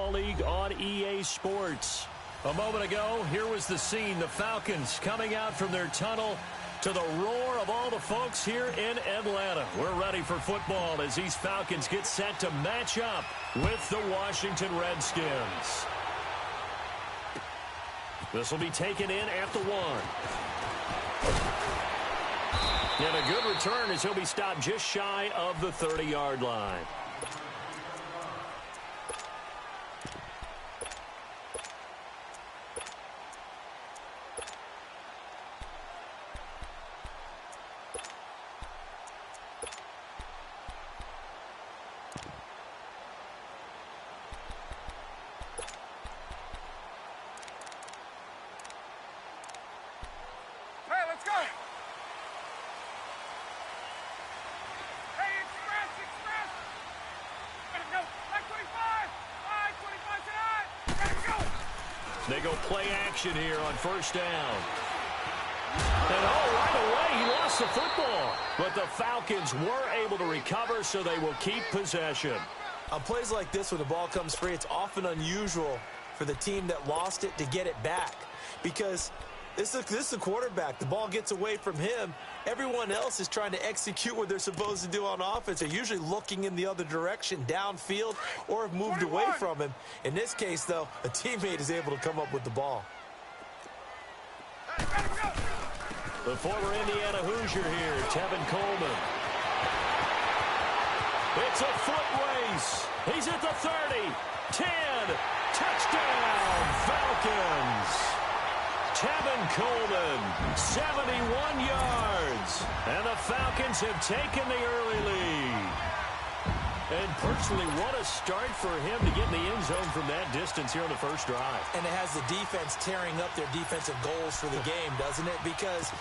League on EA Sports. A moment ago, here was the scene. The Falcons coming out from their tunnel to the roar of all the folks here in Atlanta. We're ready for football as these Falcons get set to match up with the Washington Redskins. This will be taken in at the 1. And a good return as he'll be stopped just shy of the 30-yard line. They go play action here on first down. And right away, he lost the football. But the Falcons were able to recover, so they will keep possession. On plays like this where the ball comes free, it's often unusual for the team that lost it to get it back. Because this is the quarterback. The ball gets away from him. Everyone else is trying to execute what they're supposed to do on offense. They're usually looking in the other direction, downfield, or have moved away from him. In this case, though, a teammate is able to come up with the ball. The former Indiana Hoosier here, Tevin Coleman. It's a foot race. He's at the 30, 10, touchdown, Falcons. Tevin Coleman, 71 yards. And the Falcons have taken the early lead. And personally, what a start for him to get in the end zone from that distance here on the first drive. And it has the defense tearing up their defensive goals for the game, doesn't it? Because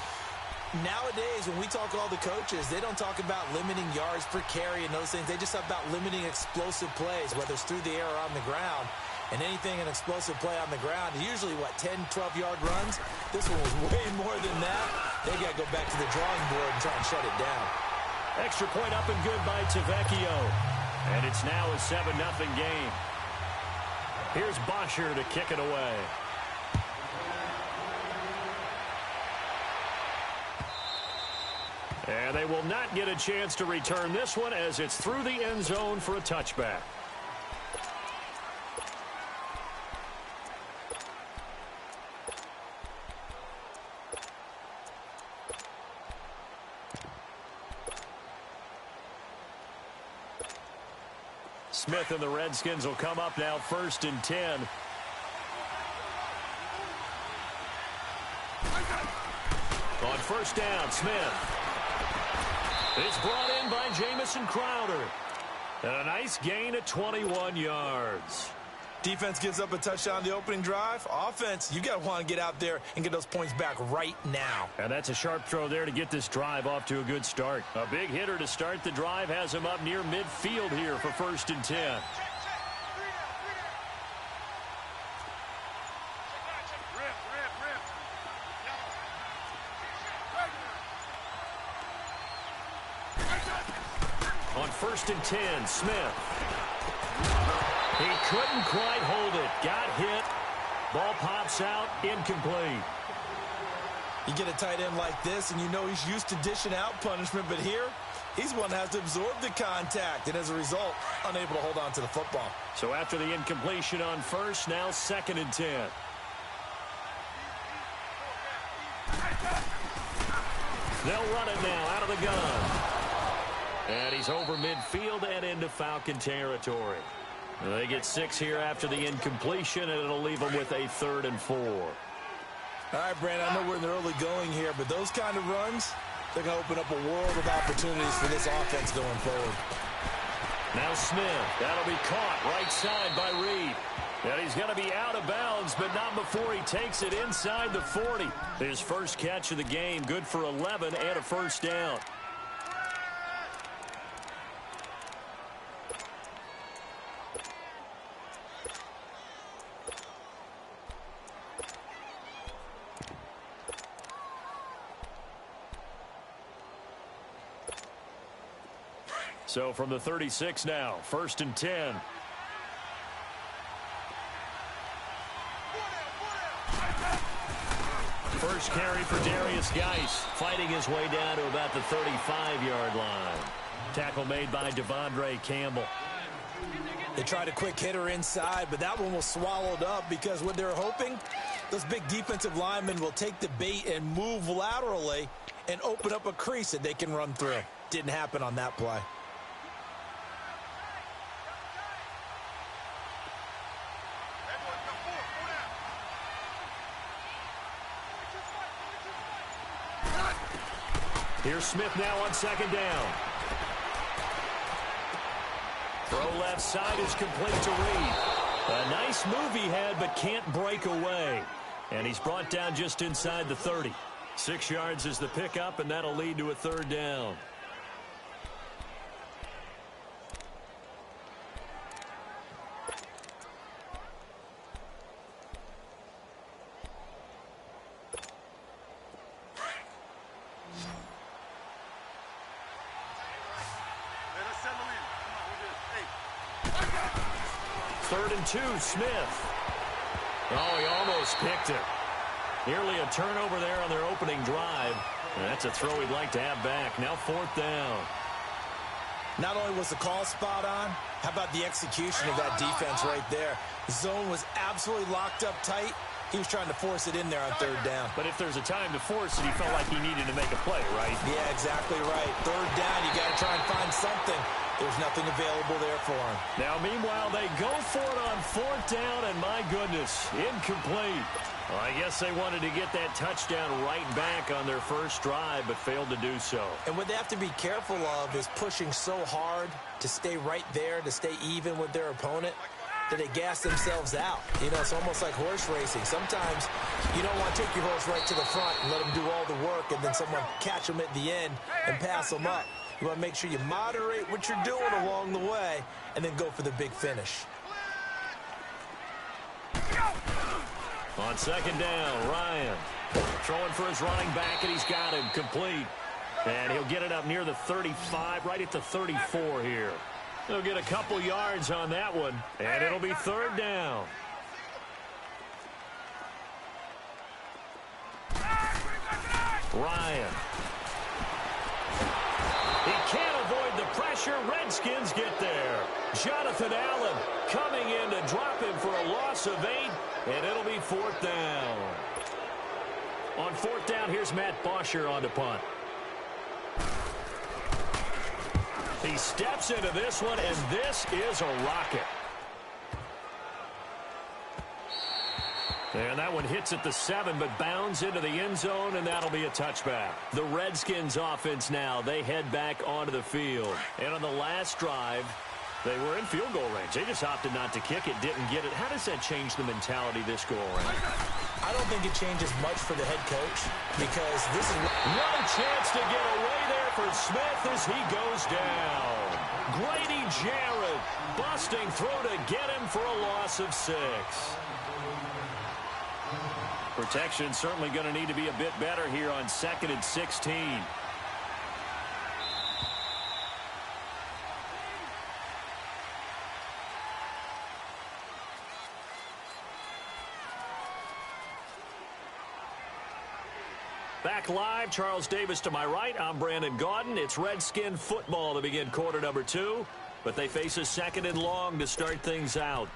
nowadays, when we talk to all the coaches, they don't talk about limiting yards per carry and those things. They just talk about limiting explosive plays, whether it's through the air or on the ground. And anything an explosive play on the ground, usually, 10, 12-yard runs? This one was way more than that. They got to go back to the drawing board and try and shut it down. Extra point up and good by Tavecchio. And it's now a 7-0 game. Here's Bosher to kick it away. And they will not get a chance to return this one as it's through the end zone for a touchback. Smith and the Redskins will come up now, 1st and 10. On first down, Smith. It's brought in by Jamison Crowder. And a nice gain of 21 yards. Defense gives up a touchdown the opening drive. Offense, you got to want to get out there and get those points back right now. And that's a sharp throw there to get this drive off to a good start. A big hitter to start the drive has him up near midfield here for 1st and 10. On 1st and 10, Smith. He couldn't quite hold it. Got hit. Ball pops out. Incomplete. You get a tight end like this, and you know he's used to dishing out punishment, but here, he's one that has to absorb the contact, and as a result, unable to hold on to the football. So after the incompletion on first, now 2nd and 10. They'll run it now out of the gun. And he's over midfield and into Falcon territory. They get 6 here after the incompletion, and it'll leave them with a 3rd and 4. All right, Brandon, I know we're in the early going here, but those kind of runs, they're going to open up a world of opportunities for this offense going forward. Now Smith. That'll be caught right side by Reed. And he's going to be out of bounds, but not before he takes it inside the 40. His first catch of the game, good for 11 and a first down. So from the 36 now, 1st and 10. First carry for Darius Geis, fighting his way down to about the 35-yard line. Tackle made by Devondre Campbell. They tried a quick hitter inside, but that one was swallowed up because what they're hoping, those big defensive linemen will take the bait and move laterally and open up a crease that they can run through. Didn't happen on that play. Here's Smith now on second down. Throw left side is complete to Reed. A nice move he had, but can't break away. And he's brought down just inside the 30. 6 yards is the pickup, and that'll lead to a third down. Third and 2, Smith. Oh, he almost picked it. Nearly a turnover there on their opening drive. And that's a throw he'd like to have back. Now fourth down. Not only was the call spot on, how about the execution of that defense right there? The zone was absolutely locked up tight. He was trying to force it in there on third down. But if there's a time to force it, he felt like he needed to make a play, right? Yeah, exactly right. Third down, you got to try and find something. There's nothing available there for him. Now, meanwhile, they go for it on fourth down, and my goodness, incomplete. Well, I guess they wanted to get that touchdown right back on their first drive, but failed to do so. And what they have to be careful of is pushing so hard to stay right there, to stay even with their opponent, that they gas themselves out. You know, it's almost like horse racing. Sometimes you don't want to take your horse right to the front and let them do all the work, and then someone catch them at the end and pass them up. You want to make sure you moderate what you're doing along the way and then go for the big finish. On second down, Ryan throwing for his running back, and he's got him complete. And he'll get it up near the 35, right at the 34 here. He'll get a couple yards on that one, and it'll be third down. Ryan. He can't avoid the pressure. Redskins get there. Jonathan Allen coming in to drop him for a loss of 8, and it'll be fourth down. On fourth down, here's Matt Bosher on the punt. He steps into this one, and this is a rocket. And that one hits at the 7, but bounds into the end zone, and that'll be a touchback. The Redskins offense now, they head back onto the field. And on the last drive, they were in field goal range. They just opted not to kick it, didn't get it. How does that change the mentality this go around? I don't think it changes much for the head coach because this is no chance to get away there for Smith as he goes down. Grady Jarrett busting through to get him for a loss of 6. Protection certainly going to need to be a bit better here on 2nd and 16. Back live, Charles Davis to my right. I'm Brandon Gaudin. It's Redskin football to begin quarter number 2, but they face a 2nd and long to start things out.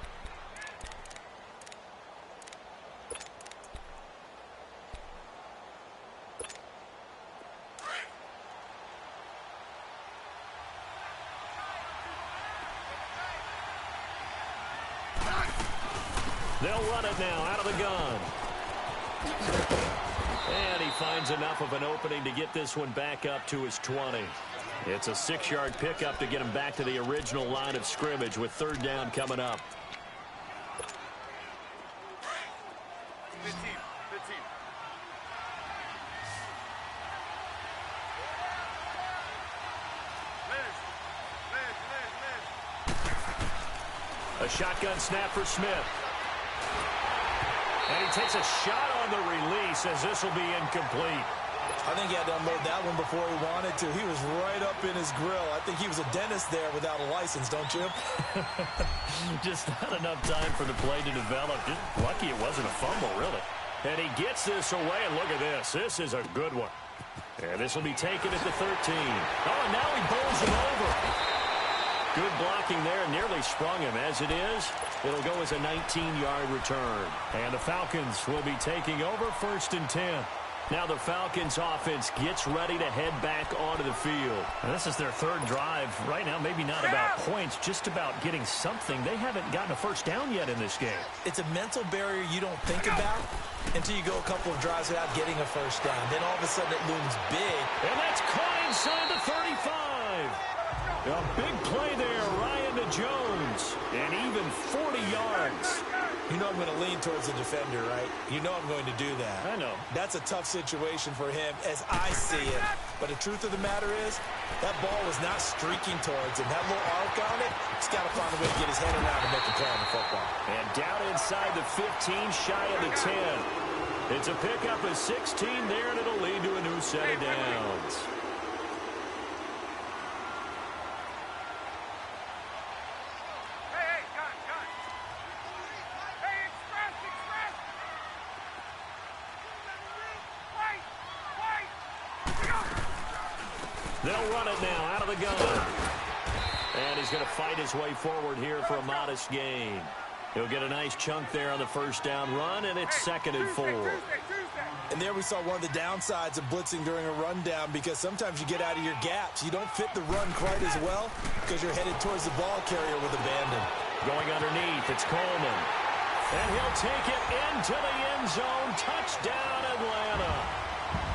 They'll run it now out of the gun. And he finds enough of an opening to get this one back up to his 20. It's a 6-yard pickup to get him back to the original line of scrimmage with third down coming up. 15. A shotgun snap for Smith. And he takes a shot on the release as this will be incomplete. I think he had to unload that one before he wanted to. He was right up in his grill. I think he was a dentist there without a license, don't you? Just not enough time for the play to develop. Just lucky it wasn't a fumble, really. And he gets this away, and look at this. This is a good one. And this will be taken at the 13. Oh, and now he bowls him over. Good blocking there, nearly sprung him. As it is, it'll go as a 19-yard return. And the Falcons will be taking over 1st and 10. Now the Falcons offense gets ready to head back onto the field. Now, this is their 3rd drive. Right now, maybe not about points, just about getting something. They haven't gotten a first down yet in this game. It's a mental barrier you don't think about until you go a couple of drives without getting a first down. Then all of a sudden it looms big. And that's caught inside the 35. A big play there, Ryan to Jones. And even 40 yards. You know I'm going to lean towards the defender, right? You know I'm going to do that. I know. That's a tough situation for him as I see it. But the truth of the matter is, that ball was not streaking towards him. That little arc on it, he's got to find a way to get his head around and make a play on the football. And down inside the 15, shy of the 10. It's a pickup of 16 there, and it'll lead to a new set of downs. They'll run it now out of the gun. And he's going to fight his way forward here for a modest gain. He'll get a nice chunk there on the first down run, and it's 2nd and 4. And there we saw one of the downsides of blitzing during a rundown, because sometimes you get out of your gaps. You don't fit the run quite as well because you're headed towards the ball carrier with abandon. Going underneath, it's Coleman. And he'll take it into the end zone. Touchdown, Atlanta.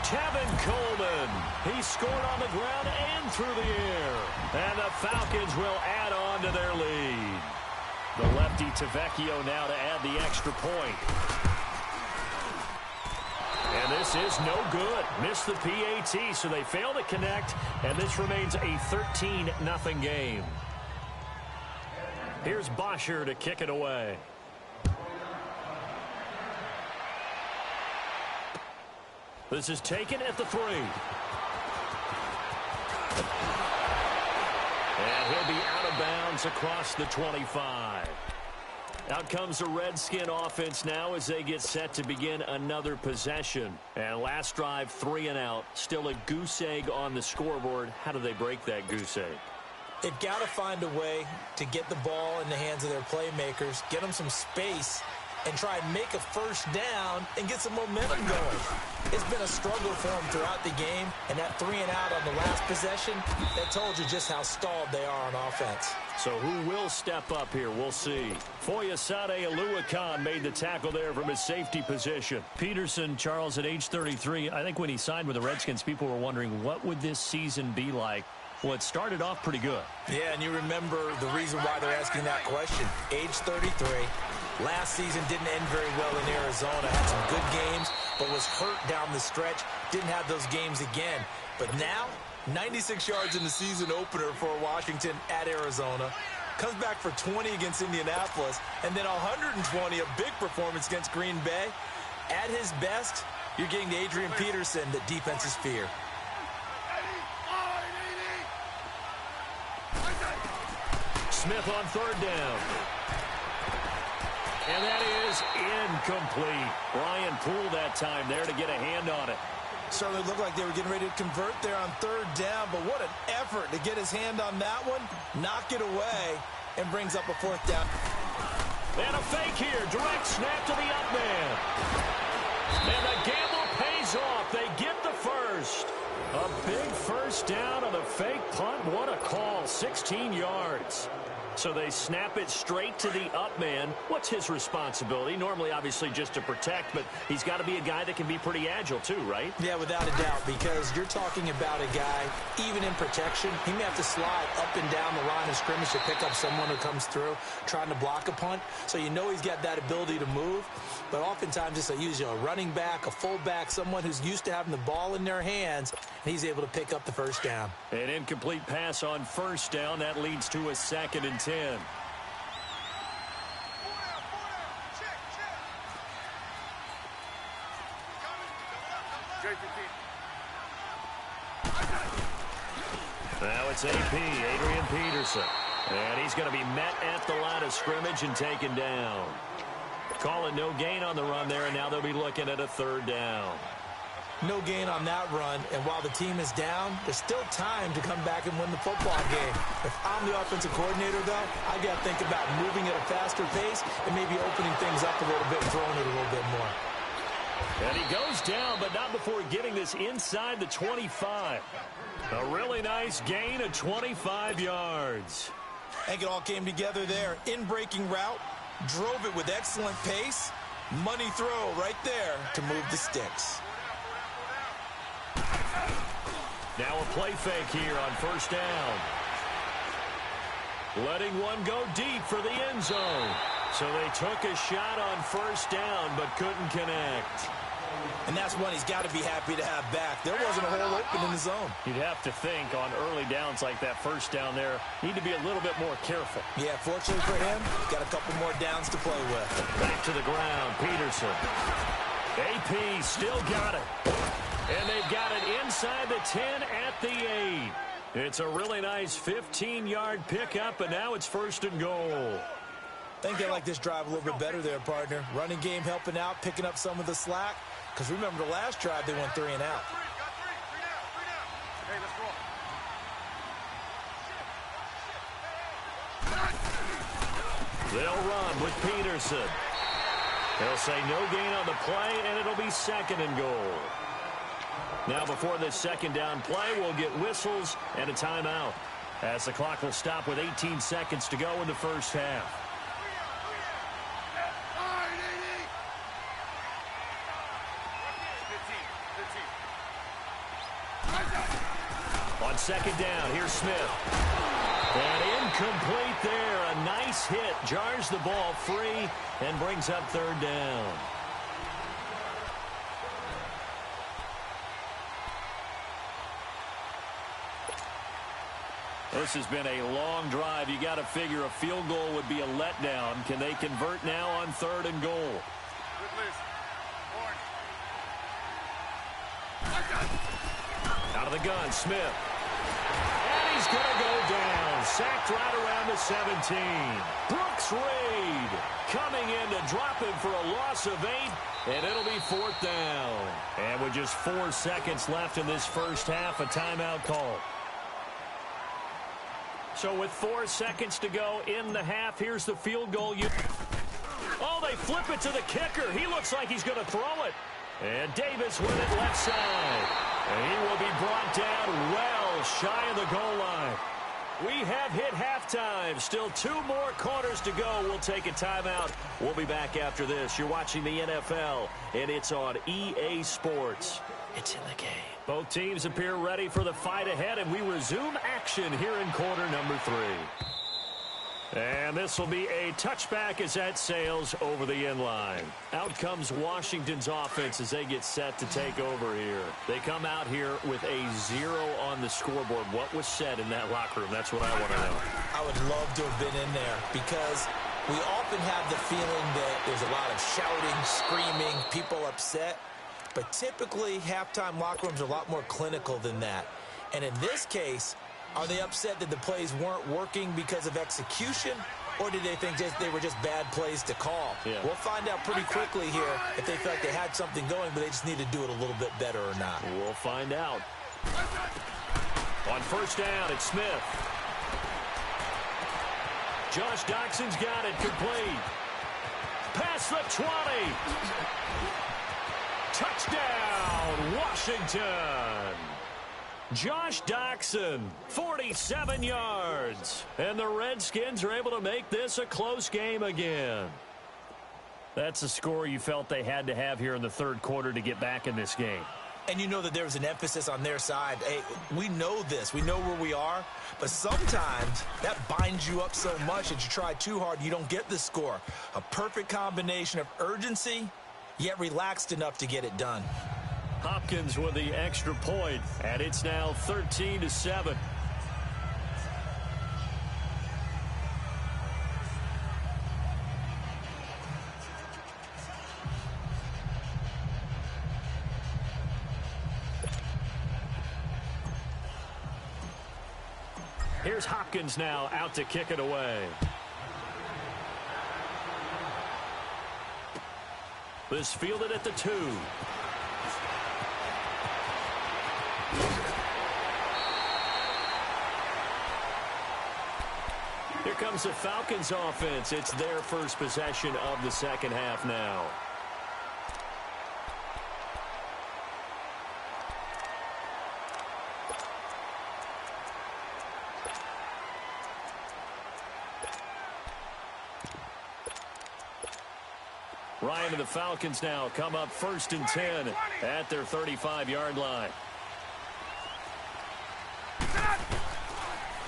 Tevin Coleman. He scored on the ground and through the air. And the Falcons will add on to their lead. The lefty Tavecchio now to add the extra point. And this is no good. Missed the PAT, so they fail to connect, and this remains a 13-0 game. Here's Bosher to kick it away. This is taken at the 3. And he'll be out of bounds across the 25. Out comes the Redskin offense now as they get set to begin another possession. And last drive, 3 and out. Still a goose egg on the scoreboard. How do they break that goose egg? They've got to find a way to get the ball in the hands of their playmakers, get them some space, and try and make a first down and get some momentum going. It's been a struggle for them throughout the game, and that 3 and out on the last possession, that told you just how stalled they are on offense. So who will step up here? We'll see. Foyesade Aluakan made the tackle there from his safety position. Peterson, Charles, at age 33, I think when he signed with the Redskins, people were wondering what would this season be like. Well, it started off pretty good. Yeah, and you remember the reason why they're asking that question. Age 33. Last season didn't end very well in Arizona. Had some good games, but was hurt down the stretch. Didn't have those games again. But now, 96 yards in the season opener for Washington at Arizona. Comes back for 20 against Indianapolis. And then 120, a big performance against Green Bay. At his best, you're getting to Adrian Peterson, that defenses fear. Smith on 3rd down. And that is incomplete. Ryan Poole that time there to get a hand on it. Certainly looked like they were getting ready to convert there on 3rd down, but what an effort to get his hand on that one, knock it away, and brings up a 4th down. And a fake here. Direct snap to the up man. And the gamble pays off. They get the first. A big first down on the fake punt. What a call. 16 yards. So they snap it straight to the up man. What's his responsibility? Normally, obviously, just to protect, but he's got to be a guy that can be pretty agile too, right? Yeah, without a doubt, because you're talking about a guy, even in protection, he may have to slide up and down the line of scrimmage to pick up someone who comes through trying to block a punt. So you know he's got that ability to move, but oftentimes it's usually a running back, a fullback, someone who's used to having the ball in their hands, and he's able to pick up the first down. An incomplete pass on 1st down. That leads to a 2nd and 10. Now it's AP, Adrian Peterson. And he's going to be met at the line of scrimmage and taken down. Call it no gain on the run there, and now they'll be looking at a third down. No gain on that run, and while the team is down, there's still time to come back and win the football game. If I'm the offensive coordinator, though, I got to think about moving at a faster pace and maybe opening things up a little bit and throwing it a little bit more. And he goes down, but not before getting this inside the 25. A really nice gain of 25 yards. I think it all came together there. In-breaking route, drove it with excellent pace. Money throw right there to move the sticks. Now a play fake here on first down. Letting one go deep for the end zone. So they took a shot on first down but couldn't connect. And that's one he's got to be happy to have back. There wasn't a hole open in the zone. You'd have to think on early downs like that first down there, need to be a little bit more careful. Yeah, fortunately for him, got a couple more downs to play with. Back to the ground, Peterson. AP still got it. And they've got it inside the 10 at the 8. It's a really nice 15-yard pickup, and now it's first and goal. I think they like this drive a little bit better there, partner. Running game helping out, picking up some of the slack. Because remember the last drive, they went 3 and out. Hey, let's go. They'll run with Peterson. They'll say no gain on the play, and it'll be second and goal. Now before this second down play, we'll get whistles and a timeout, as the clock will stop with 18 seconds to go in the first half. On second down, here's Smith. And incomplete there. A nice hit. Jars the ball free and brings up third down. This has been a long drive. You got to figure a field goal would be a letdown. Can they convert now on third and goal? Out of the gun, Smith. And he's going to go down. Sacked right around the 17. Brooks Reed coming in to drop him for a loss of 8, and it'll be fourth down. And with just 4 seconds left in this first half, a timeout call. So with 4 seconds to go in the half, here's the field goal. Oh, they flip it to the kicker. He looks like he's going to throw it. And Davis with it left side. And he will be brought down well shy of the goal line. We have hit halftime. Still 2 more quarters to go. We'll take a timeout. We'll be back after this. You're watching the NFL, and it's on EA Sports. It's in the game. Both teams appear ready for the fight ahead, and we resume action here in quarter number 3. And this will be a touchback as that sails over the end line. Out comes Washington's offense as they get set to take over here. They come out here with a 0 on the scoreboard. What was said in that locker room? That's what I want to know. I would love to have been in there because we often have the feeling that there's a lot of shouting, screaming, people upset. But typically, halftime locker rooms are a lot more clinical than that. And in this case, are they upset that the plays weren't working because of execution, or did they think they were just bad plays to call? Yeah. We'll find out pretty quickly here if they felt like they had something going, but they just need to do it a little bit better or not. We'll find out. On first down, it's Smith. Josh Doxson's got it complete. Past the 20. Touchdown, Washington. Josh Doxson, 47 yards. And the Redskins are able to make this a close game again. That's a score you felt they had to have here in the third quarter to get back in this game. And you know that there was an emphasis on their side. Hey, we know this. We know where we are. But sometimes that binds you up so much that you try too hard, you don't get the score. A perfect combination of urgency, yet relaxed enough to get it done. Hopkins with the extra point, and it's now 13-7. Here's Hopkins now out to kick it away. This fielded at the 2. Here comes the Falcons offense. It's their first possession of the second half now. Ryan and the Falcons now come up 1st and 10 at their 35-yard line.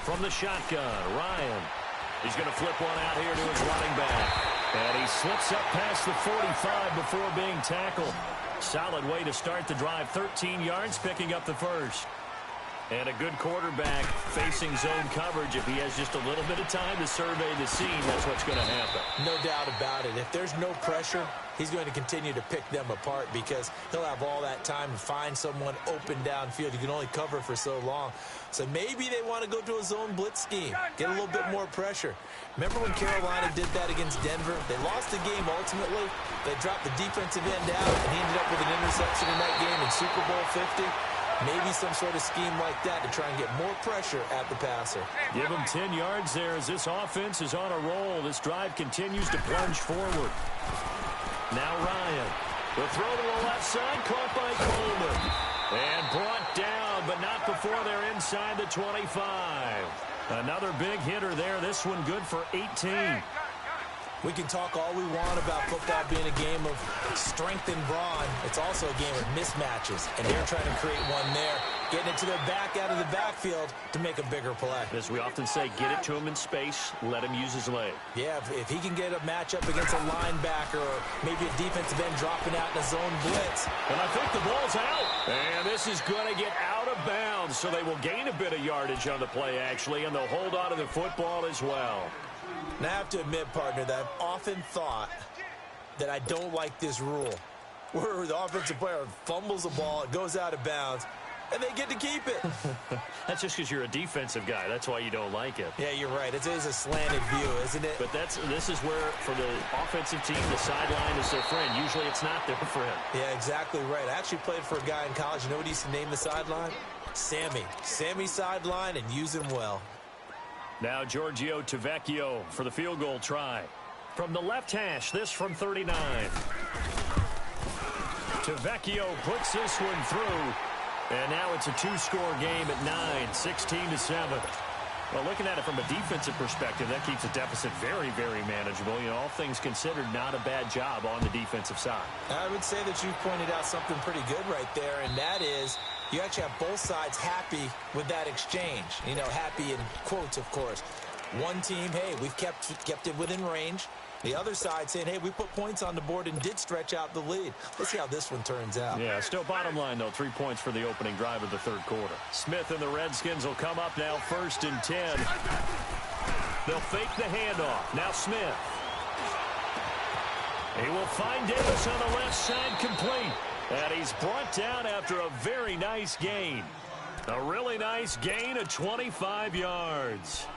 From the shotgun, Ryan. He's going to flip one out here to his running back. And he slips up past the 45 before being tackled. Solid way to start the drive. 13 yards, picking up the first. And a good quarterback facing zone coverage. If he has just a little bit of time to survey the scene, that's what's going to happen. No doubt about it. If there's no pressure, he's going to continue to pick them apart because he'll have all that time to find someone open downfield. You can only cover for so long. So maybe they want to go to a zone blitz scheme, get a little bit more pressure. Remember when Carolina did that against Denver? They lost the game ultimately. They dropped the defensive end out, and he ended up with an interception in that game in Super Bowl 50. Maybe some sort of scheme like that to try and get more pressure at the passer. Give him 10 yards there as this offense is on a roll. This drive continues to plunge forward. Now Ryan. The throw to the left side, caught by Coleman. And brought down, but not before they're inside the 25. Another big hitter there. This one good for 18. We can talk all we want about football being a game of strength and brawn. It's also a game of mismatches, and they're trying to create one there, getting it to their back out of the backfield to make a bigger play. As we often say, get it to him in space, let him use his leg. Yeah, if he can get a matchup against a linebacker or maybe a defensive end dropping out in a zone blitz. And I think the ball's out. And this is going to get out of bounds, so they will gain a bit of yardage on the play, actually, and they'll hold on to the football as well. And I have to admit, partner, that I've often thought that I don't like this rule where the offensive player fumbles the ball, it goes out of bounds, and they get to keep it. That's just because you're a defensive guy. That's why you don't like it. Yeah, you're right. It is a slanted view, isn't it? But this is where, for the offensive team, the sideline is their friend. Usually it's not their friend. Yeah, exactly right. I actually played for a guy in college. You know what he used to name the sideline? Sammy. Sammy sideline, and use him well. Now Giorgio Tavecchio for the field goal try. From the left hash, this from 39. Tavecchio puts this one through. And now it's a two-score game at 9, 16-7. Well, looking at it from a defensive perspective, that keeps the deficit very, very manageable. You know, all things considered, not a bad job on the defensive side. I would say that you pointed out something pretty good right there, and that is you actually have both sides happy with that exchange. You know, happy in quotes, of course. One team, hey, we've kept it within range. The other side saying, hey, we put points on the board and did stretch out the lead. Let's see how this one turns out. Yeah, still bottom line, though, 3 points for the opening drive of the third quarter. Smith and the Redskins will come up now 1st and 10. They'll fake the handoff. Now Smith. He will find Davis on the left side, complete. And he's brought down after a very nice gain. A really nice gain of 25 yards.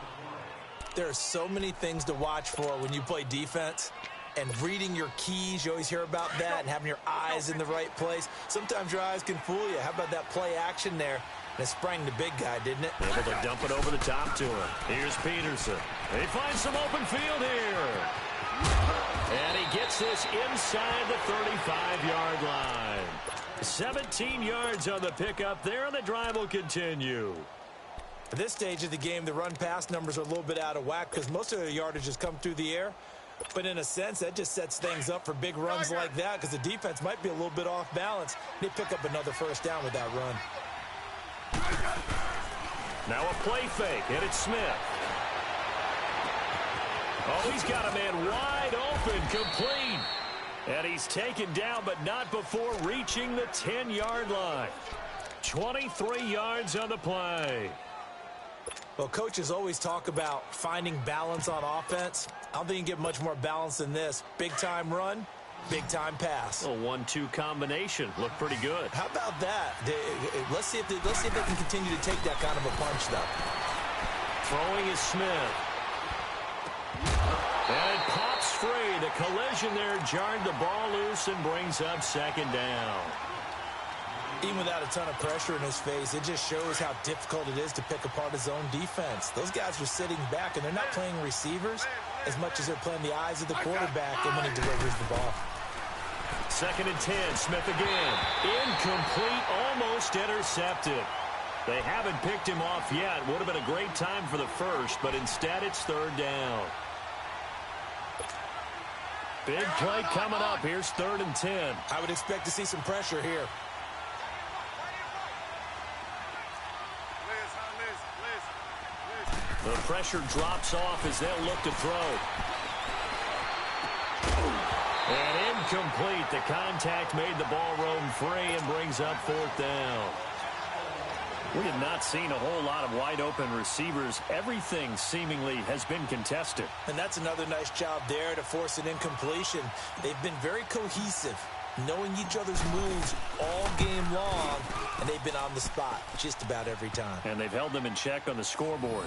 There are so many things to watch for when you play defense. And reading your keys, you always hear about that, and having your eyes in the right place. Sometimes your eyes can fool you. How about that play action there? And it sprang the big guy, didn't it? Able to dump it over the top to him. Here's Peterson. He finds some open field here. And he gets this inside the 35-yard line. 17 yards on the pickup there, and the drive will continue. At this stage of the game, the run-pass numbers are a little bit out of whack because most of their yardage has come through the air. But in a sense, that just sets things up for big runs like that because the defense might be a little bit off balance. They pick up another first down with that run. Now a play fake, and it's Smith. Oh, he's got a man wide open, complete. And he's taken down, but not before reaching the 10-yard line. 23 yards on the play. Well, coaches always talk about finding balance on offense. I don't think you can get much more balance than this. Big-time run, big-time pass. A 1-2 combination. Looked pretty good. How about that? Let's see if they can continue to take that kind of a punch, though. Throwing is Smith. And it pops free. The the collision there jarred the ball loose and brings up second down. Even without a ton of pressure in his face, it just shows how difficult it is to pick apart his own defense. Those guys are sitting back, and they're not playing receivers as much as they're playing the eyes of the quarterback and when he delivers the ball. 2nd and 10, Smith again. Incomplete, almost intercepted. They haven't picked him off yet. Would have been a great time for the first, but instead it's 3rd down. Big play coming up. Here's 3rd and 10. I would expect to see some pressure here. The pressure drops off as they'll look to throw. And incomplete. The contact made the ball roam free and brings up 4th down. We have not seen a whole lot of wide-open receivers. Everything seemingly has been contested. And that's another nice job there to force an incompletion. They've been very cohesive, knowing each other's moves all game long, and they've been on the spot just about every time. And they've held them in check on the scoreboard.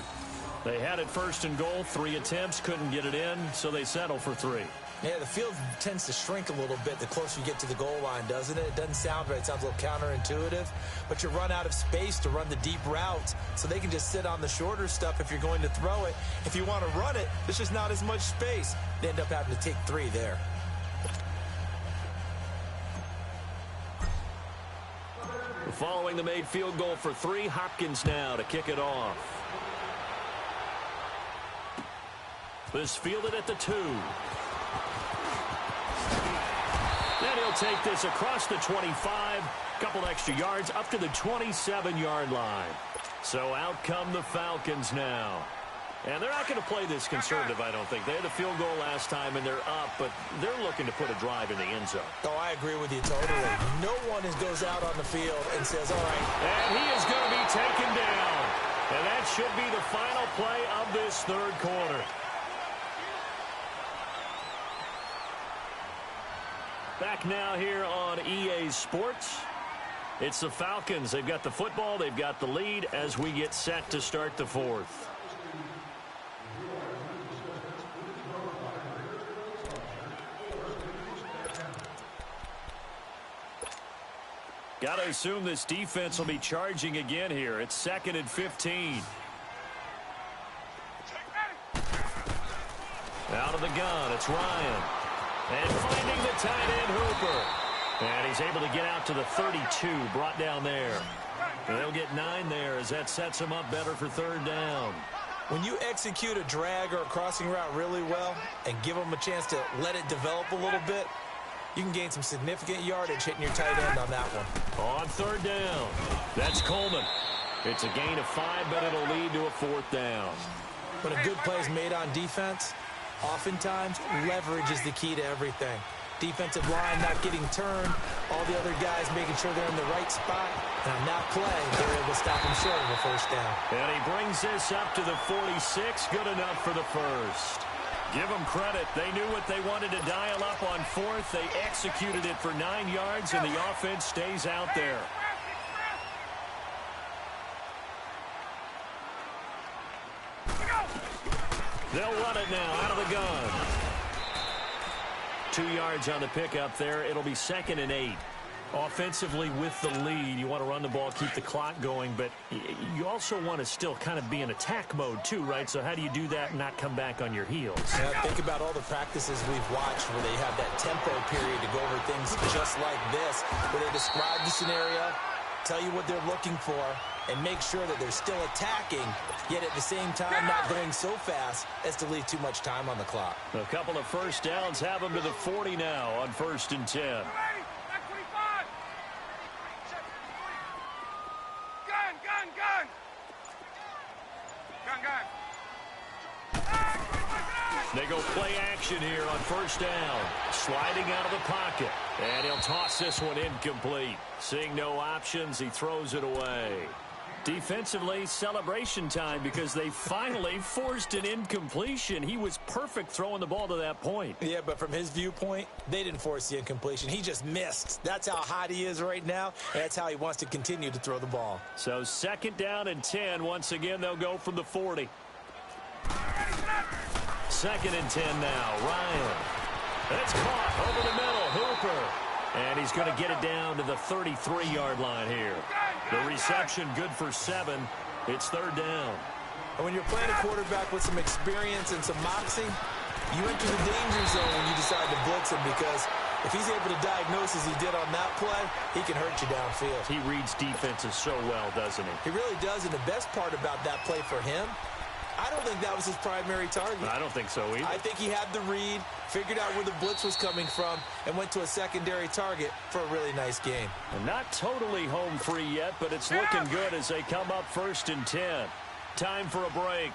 They had it 1st and goal, 3 attempts, couldn't get it in, so they settle for 3. Yeah, the field tends to shrink a little bit the closer you get to the goal line, doesn't it? It doesn't sound right. It sounds a little counterintuitive. But you run out of space to run the deep routes, so they can just sit on the shorter stuff if you're going to throw it. If you want to run it, there's just not as much space. They end up having to take 3 there. Following the made field goal for 3, Hopkins now to kick it off. This fielded at the 2. And he'll take this across the 25, couple extra yards up to the 27-yard line. So out come the Falcons now. And they're not going to play this conservative, I don't think. They had a field goal last time, and they're up, but they're looking to put a drive in the end zone. Oh, I agree with you totally. No one goes out on the field and says, all right. And he is going to be taken down. And that should be the final play of this 3rd quarter. Back now here on EA Sports. It's the Falcons. They've got the football. They've got the lead as we get set to start the 4th. Got to assume this defense will be charging again here. It's 2nd and 15. Out of the gun, it's Ryan. And finding the tight end, Hooper. And he's able to get out to the 32, brought down there. And they'll get 9 there as that sets him up better for 3rd down. When you execute a drag or a crossing route really well and give them a chance to let it develop a little bit, you can gain some significant yardage hitting your tight end on that one. On 3rd down, that's Coleman. It's a gain of 5, but it'll lead to a 4th down. When a good play is made on defense, oftentimes leverage is the key to everything. Defensive line not getting turned, all the other guys making sure they're in the right spot, and on that play, they're able to stop him short of a 1st down. And he brings this up to the 46, good enough for the 1st. Give them credit. They knew what they wanted to dial up on 4th. They executed it for 9 yards, and the offense stays out there. They'll run it now out of the gun. 2 yards on the pickup there. It'll be 2nd and 8. Offensively with the lead, you want to run the ball, keep the clock going, but you also want to still kind of be in attack mode too, right? So how do you do that and not come back on your heels? Yeah, think about all the practices we've watched where they have that tempo period to go over things just like this, where they describe the scenario, tell you what they're looking for, and make sure that they're still attacking, yet at the same time not going so fast as to leave too much time on the clock. A couple of 1st downs have them to the 40 now on 1st and 10. They go play action here on 1st down. Sliding out of the pocket. And he'll toss this one incomplete. Seeing no options, he throws it away. Defensively, celebration time because they finally forced an incompletion. He was perfect throwing the ball to that point. Yeah, but from his viewpoint, they didn't force the incompletion. He just missed. That's how hot he is right now, and that's how he wants to continue to throw the ball. So 2nd down and 10. Once again, they'll go from the 40. 2nd and 10 now. Ryan. It's caught over the middle. Hooper. And he's going to get it down to the 33-yard line here. The reception good for 7. It's third down. And when you're playing a quarterback with some experience and some moxie, you enter the danger zone when you decide to blitz him, because if he's able to diagnose as he did on that play, he can hurt you downfield. He reads defenses so well, doesn't he? He really does, and the best part about that play for him, I don't think that was his primary target. I don't think so either. I think he had the read, figured out where the blitz was coming from, and went to a secondary target for a really nice game. And not totally home free yet, but it's looking good as they come up 1st and 10. Time for a break.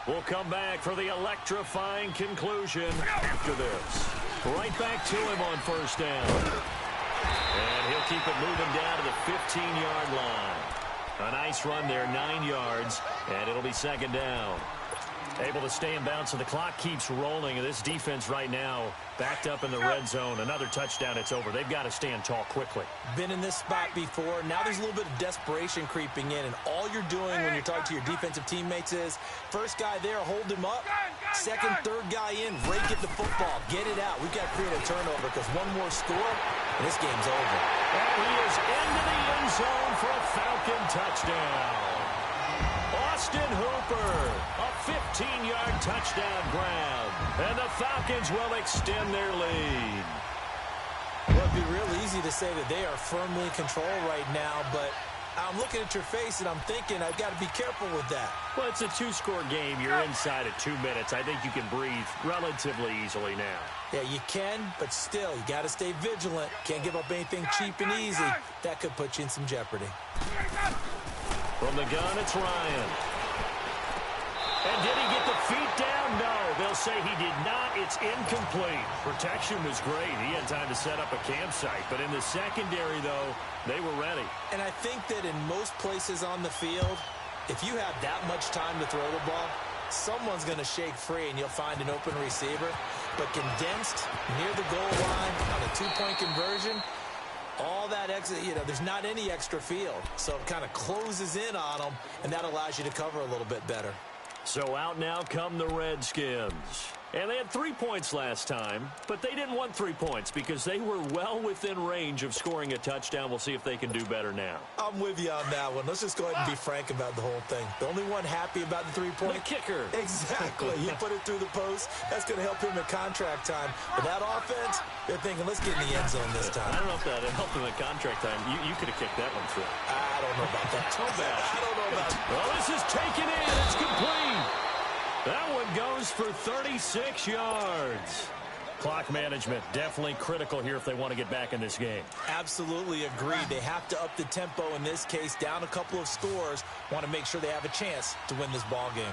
We'll come back for the electrifying conclusion after this. Right back to him on 1st down. And he'll keep it moving down to the 15-yard line. A nice run there, 9 yards, and it'll be 2nd down. Able to stay in bounds, so the clock keeps rolling. And this defense right now backed up in the red zone. Another touchdown, it's over. They've got to stand tall quickly. Been in this spot before. Now there's a little bit of desperation creeping in, and all you're doing when you're talking to your defensive teammates is, first guy there, hold him up. Second, third guy in, rake at the football. Get it out. We've got to create a turnover, because one more score, and this game's over. And he is into the end zone for a Falcon touchdown. Austin Hooper, a 15-yard touchdown grab. And the Falcons will extend their lead. Well, it'd be real easy to say that they are firmly in control right now, but I'm looking at your face and I'm thinking I've got to be careful with that. Well, it's a 2-score game. You're inside at 2 minutes. I think you can breathe relatively easily now. Yeah, you can, but still, you got to stay vigilant. Can't give up anything cheap and easy. That could put you in some jeopardy. From the gun, it's Ryan. And did he get the feet down? No, they'll say he did not. It's incomplete. Protection was great. He had time to set up a campsite. But in the secondary, though, they were ready. And I think that in most places on the field, if you have that much time to throw the ball, someone's going to shake free and you'll find an open receiver. But condensed near the goal line on a 2-point conversion, all that exit, there's not any extra field. So it kind of closes in on them, and that allows you to cover a little bit better. So out now come the Redskins. And they had 3 points last time, but they didn't want 3 points because they were well within range of scoring a touchdown. We'll see if they can do better now. I'm with you on that one. Let's just go ahead and be frank about the whole thing. The only one happy about the 3-point. The kicker. Exactly. He put it through the post. That's going to help him at contract time. But that offense, they're thinking, let's get in the end zone this time. I don't know if that helped him at contract time. You could have kicked that one through. I don't know about that. Too bad. I don't know about that. Well, this is taken in. It's complete. That one goes for 36 yards. Clock management definitely critical here if they want to get back in this game. Absolutely agreed. They have to up the tempo in this case, down a couple of scores. Want to make sure they have a chance to win this ball game.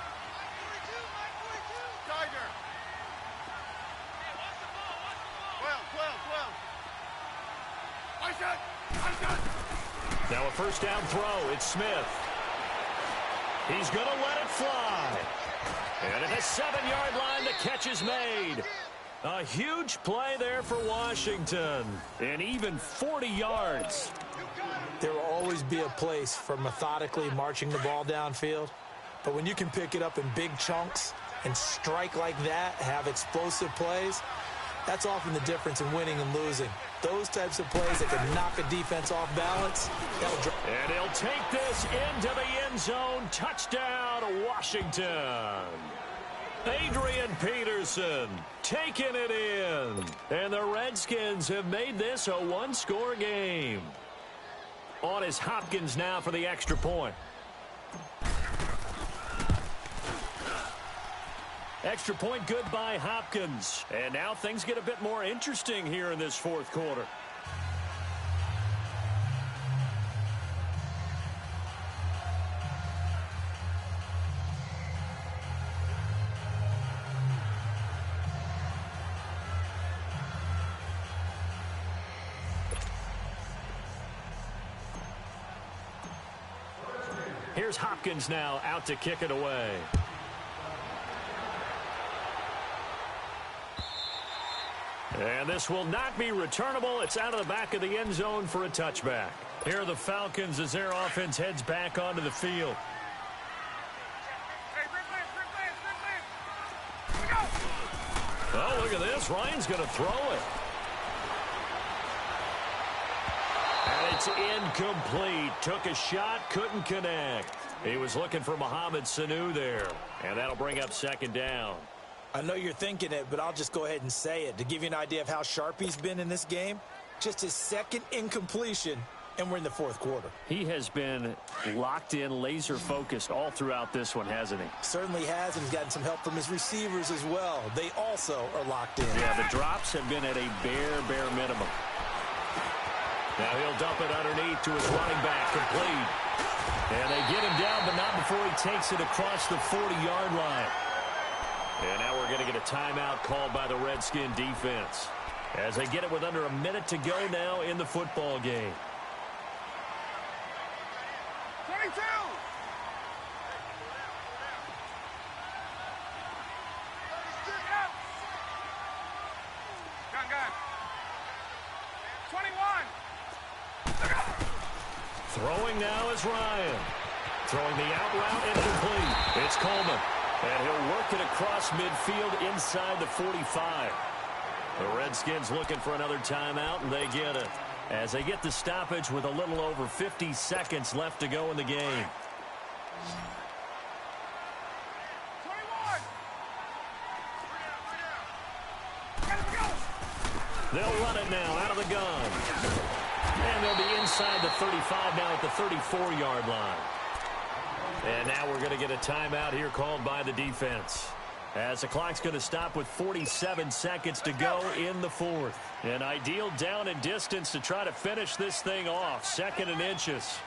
Now a first down throw. It's Smith. He's going to let it fly. And at the 7-yard line, the catch is made. A huge play there for Washington. And even 40 yards. There will always be a place for methodically marching the ball downfield. But when you can pick it up in big chunks and strike like that, have explosive plays, that's often the difference in winning and losing. Those types of plays that can knock a defense off balance. And he'll take this into the end zone. Touchdown, Washington. Adrian Peterson taking it in. And the Redskins have made this a 1-score game. On is Hopkins now for the extra point. Extra point good by Hopkins. And now things get a bit more interesting here in this fourth quarter. Here's Hopkins now out to kick it away. And this will not be returnable. It's out of the back of the end zone for a touchback. Here are the Falcons as their offense heads back onto the field. Oh, Look at this. Ryan's going to throw it. And it's incomplete. Took a shot, couldn't connect. He was looking for Mohamed Sanu there. And that'll bring up second down. I know you're thinking it, but I'll just go ahead and say it. To give you an idea of how sharp he's been in this game, just his second incompletion, and we're in the fourth quarter. He has been locked in, laser-focused all throughout this one, hasn't he? Certainly has, and he's gotten some help from his receivers as well. They also are locked in. Yeah, the drops have been at a bare minimum. Now he'll dump it underneath to his running back, complete. And they get him down, but not before he takes it across the 40-yard line. And now we're going to get a timeout called by the Redskin defense as they get it with under a minute to go now in the football game. 22! Gun. 21! Throwing now is Ryan. Throwing the out route, incomplete. It's Coleman. And he'll work it across midfield inside the 45. The Redskins looking for another timeout, and they get it. As they get the stoppage with a little over 50 seconds left to go in the game. 21! They'll run it now out of the gun. And they'll be inside the 35 now at the 34-yard line. And now we're going to get a timeout here called by the defense. As the clock's going to stop with 47 seconds to go in the fourth. An ideal down and distance to try to finish this thing off. 2nd and inches.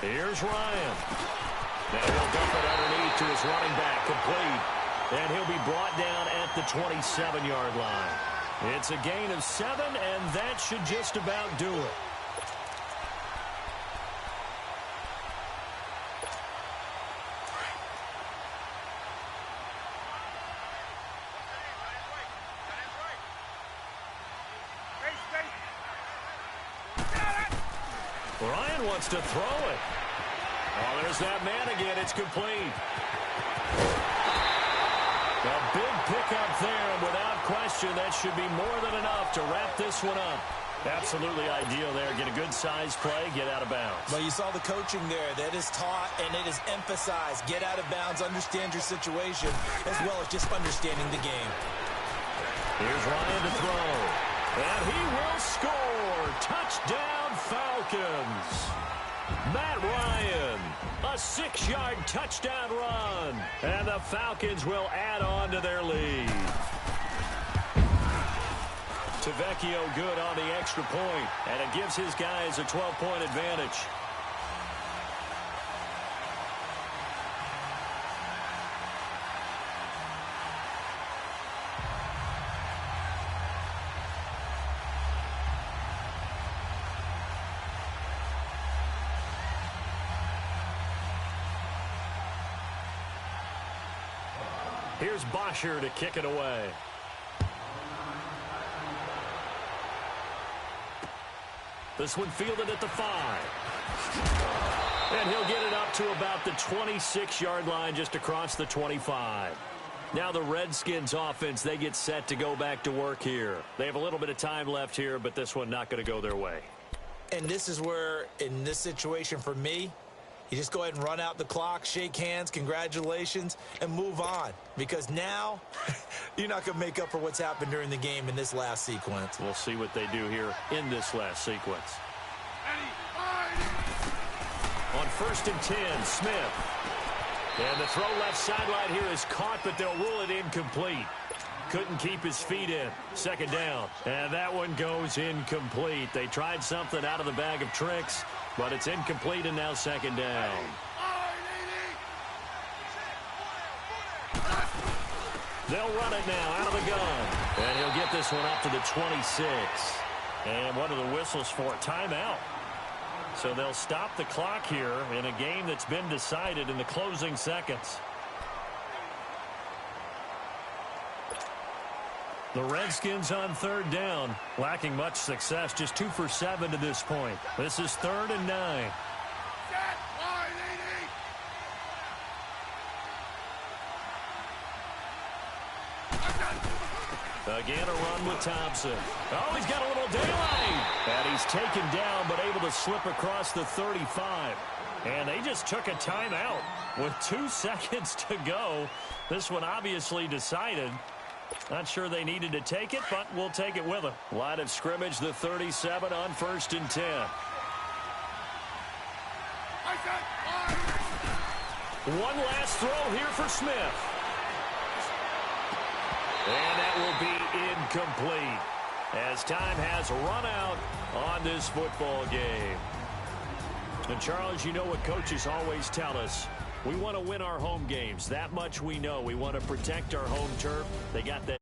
Here's Ryan. Now he'll dump it underneath to his running back, complete. And he'll be brought down at the 27-yard line. It's a gain of 7, and that should just about do it. Ryan wants to throw it. Oh, there's that man again. It's complete. A big pickup there, and without question, that should be more than enough to wrap this one up. Absolutely ideal there. Get a good-sized play, get out of bounds. Well, you saw the coaching there. That is taught and it is emphasized. Get out of bounds, understand your situation, as well as just understanding the game. Here's Ryan to throw. And he will score. Touchdown, Falcons. Matt Ryan, a 6-yard touchdown run. And the Falcons will add on to their lead. Tavecchio good on the extra point, and it gives his guys a 12-point advantage. Here's Bosher to kick it away. This one fielded at the 5. And he'll get it up to about the 26-yard line, just across the 25. Now the Redskins offense, they get set to go back to work here. They have a little bit of time left here, but this one not going to go their way. And this is where, in this situation for me, you just go ahead and run out the clock, shake hands, congratulations, and move on. Because now, you're not going to make up for what's happened during the game in this last sequence. We'll see what they do here in this last sequence. On 1st and 10, Smith. And the throw left sideline here is caught, but they'll rule it incomplete. Couldn't keep his feet in. 2nd down. And that one goes incomplete. They tried something out of the bag of tricks, but it's incomplete, and now 2nd down. They'll run it now out of the gun. And he'll get this one up to the 26. And what are the whistles for? Timeout. So they'll stop the clock here in a game that's been decided in the closing seconds. The Redskins on 3rd down, lacking much success, just 2 for 7 to this point. This is 3rd and 9. Again, a run with Thompson. Oh, he's got a little daylight. And he's taken down, but able to slip across the 35. And they just took a timeout with 2 seconds to go. This one obviously decided. Not sure they needed to take it, but we'll take it with them. Line of scrimmage, the 37 on 1st and 10. One last throw here for Smith. And that will be incomplete as time has run out on this football game. And, Charles, you know what coaches always tell us. We want to win our home games. That much we know. We want to protect our home turf. They got that.